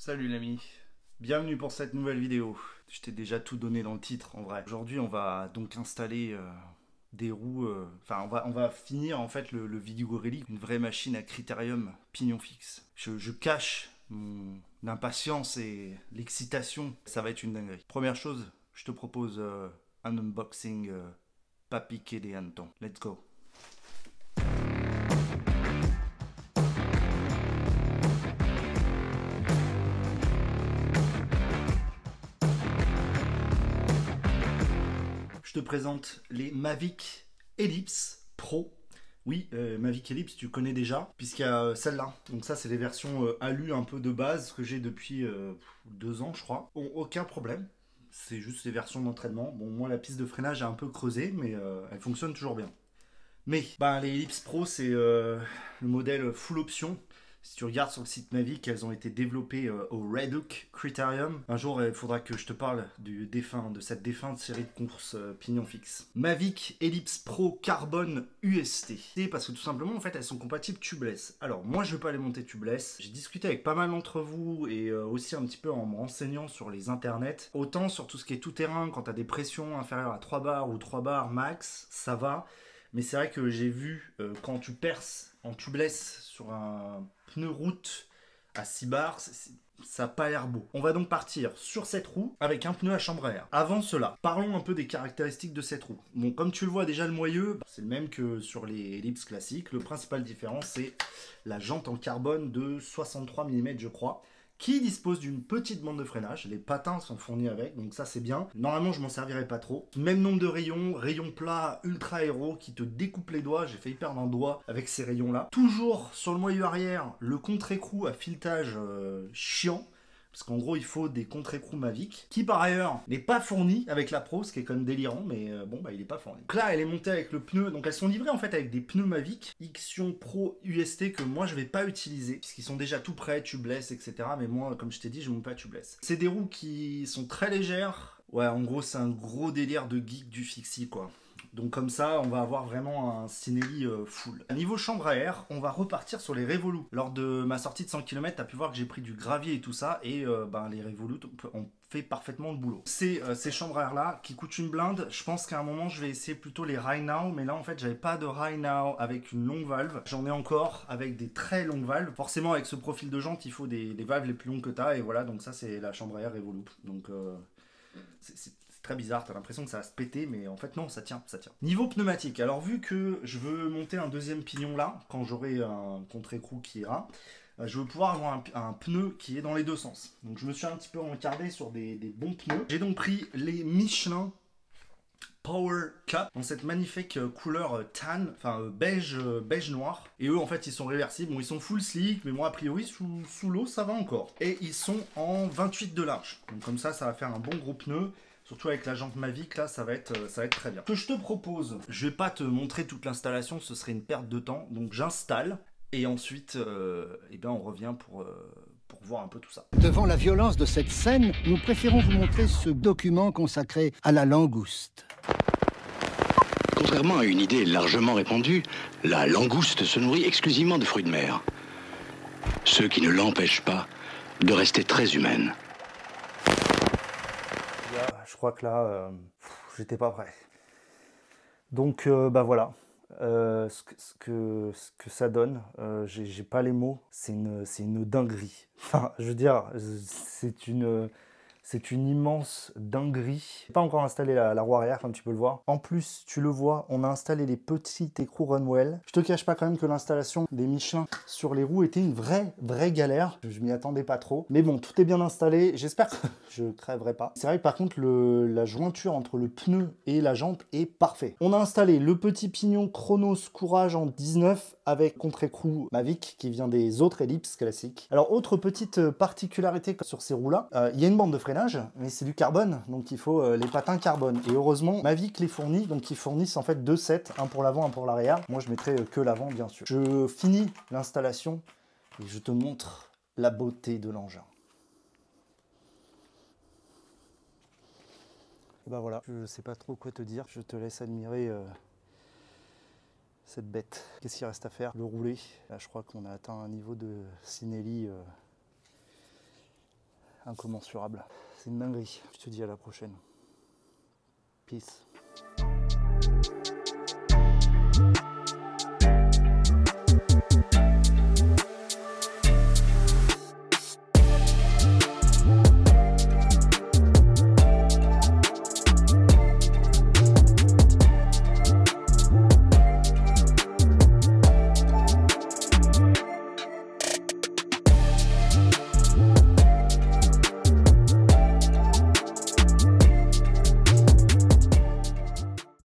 Salut l'ami, bienvenue pour cette nouvelle vidéo. Je t'ai déjà tout donné dans le titre en vrai. Aujourd'hui on va donc installer des roues, enfin on va finir en fait le Vidéo Relic, une vraie machine à critérium pignon fixe. Je cache mon impatience et l'excitation, ça va être une dinguerie. Première chose, je te propose un unboxing pas piqué des hannetons. Let's go. Je te présente les Mavic Ellipse Pro. Oui, Mavic Ellipse, tu connais déjà, puisqu'il y a celle-là. Donc ça, c'est les versions alu un peu de base que j'ai depuis 2 ans, je crois. Bon, aucun problème. C'est juste les versions d'entraînement. Bon, moi, la piste de freinage est un peu creusée, mais elle fonctionne toujours bien. Mais bah, les Ellipse Pro, c'est le modèle full option. Si tu regardes sur le site Mavic, elles ont été développées au Redux Criterium. Un jour, il faudra que je te parle de cette défunte série de courses pignon fixe. Mavic Ellipse Pro Carbone UST. C'est parce que tout simplement, en fait, elles sont compatibles tubeless. Alors, moi, je ne veux pas les monter tubeless. J'ai discuté avec pas mal d'entre vous et aussi un petit peu en me renseignant sur les internets. Autant sur tout ce qui est tout-terrain, quand tu as des pressions inférieures à 3 bars ou 3 bars max, ça va. Mais c'est vrai que j'ai vu quand tu perces en tubeless sur un pneu route à 6 bars, ça n'a pas l'air beau. On va donc partir sur cette roue avec un pneu à chambre à air. Avant cela, parlons un peu des caractéristiques de cette roue. Bon, comme tu le vois déjà, le moyeu, c'est le même que sur les ellipses classiques. Le principal différence, c'est la jante en carbone de 63 mm, je crois, qui dispose d'une petite bande de freinage. Les patins sont fournis avec, donc ça c'est bien. Normalement, je m'en servirai pas trop. Même nombre de rayons, rayons plats ultra aéro qui te découpent les doigts. J'ai failli perdre un doigt avec ces rayons-là. Toujours sur le moyeu arrière, le contre-écrou à filetage chiant. Parce qu'en gros, il faut des contre-écrous Mavic, qui par ailleurs n'est pas fourni avec la Pro, ce qui est quand même délirant, mais bon, bah il est pas fourni. Donc là, elle est montée avec le pneu, donc elles sont livrées en fait avec des pneus Mavic Ixion Pro UST que moi je vais pas utiliser, puisqu'ils sont déjà tout prêts, tubeless, etc. Mais moi, comme je t'ai dit, je monte pas tubeless. C'est des roues qui sont très légères. Ouais, en gros, c'est un gros délire de geek du fixie, quoi. Donc comme ça, on va avoir vraiment un Cinelli full. À niveau chambre à air, on va repartir sur les Revolut. Lors de ma sortie de 100 km, tu as pu voir que j'ai pris du gravier et tout ça, et les Revolut ont fait parfaitement le boulot. C'est ces chambres à air là qui coûtent une blinde. Je pense qu'à un moment, je vais essayer plutôt les Rhinow, mais là en fait, j'avais pas de Rhinow avec une longue valve. J'en ai encore avec des très longues valves. Forcément, avec ce profil de jante, il faut des valves les plus longues que tu as, et voilà, donc ça c'est la chambre à air Revolut. Donc c'est très bizarre, t'as l'impression que ça va se péter, mais en fait non, ça tient, ça tient. Niveau pneumatique, alors vu que je veux monter un deuxième pignon là, quand j'aurai un contre-écrou qui ira, je veux pouvoir avoir un pneu qui est dans les deux sens. Donc je me suis un petit peu encardé sur des bons pneus. J'ai donc pris les Michelin Power Cup dans cette magnifique couleur tan, enfin beige noir. Et eux en fait ils sont réversibles. Bon, ils sont full slick, mais moi a priori sous l'eau ça va encore. Et ils sont en 28 de large. Donc comme ça va faire un bon gros pneu. Surtout avec la jante Mavic, là, ça va être très bien. Ce que je te propose, je vais pas te montrer toute l'installation, ce serait une perte de temps. Donc j'installe, et ensuite, eh ben, on revient pour voir un peu tout ça. Devant la violence de cette scène, nous préférons vous montrer ce document consacré à la langouste. Contrairement à une idée largement répandue, la langouste se nourrit exclusivement de fruits de mer. Ce qui ne l'empêche pas de rester très humaine. Je crois que là, j'étais pas prêt. Donc, bah voilà. Ce que ça donne, j'ai pas les mots. C'est une dinguerie. Enfin, je veux dire, c'est une immense dinguerie. J'ai pas encore installé la roue arrière, comme tu peux le voir. En plus, tu le vois, on a installé les petits écrous Runwell. Je te cache pas quand même que l'installation des Michelin sur les roues était une vraie galère. Je m'y attendais pas trop. Mais bon, tout est bien installé. J'espère que je crèverai pas. C'est vrai que par contre, la jointure entre le pneu et la jante est parfait. On a installé le petit pignon Chronos Courage en 19 avec contre-écrou Mavic qui vient des autres ellipses classiques. Alors, autre petite particularité sur ces roues-là, il y a une bande de freinage, mais c'est du carbone, donc il faut les patins carbone. Et heureusement, Mavic les fournit, donc ils fournissent en fait deux sets, un pour l'avant, un pour l'arrière. Moi, je mettrai que l'avant, bien sûr. Je finis l'installation et je te montre la beauté de l'engin. Et ben voilà, je sais pas trop quoi te dire, je te laisse admirer cette bête. Qu'est-ce qu'il reste à faire? Le rouler. Là, je crois qu'on a atteint un niveau de Cinelli incommensurable. C'est une dinguerie. Je te dis à la prochaine. Peace.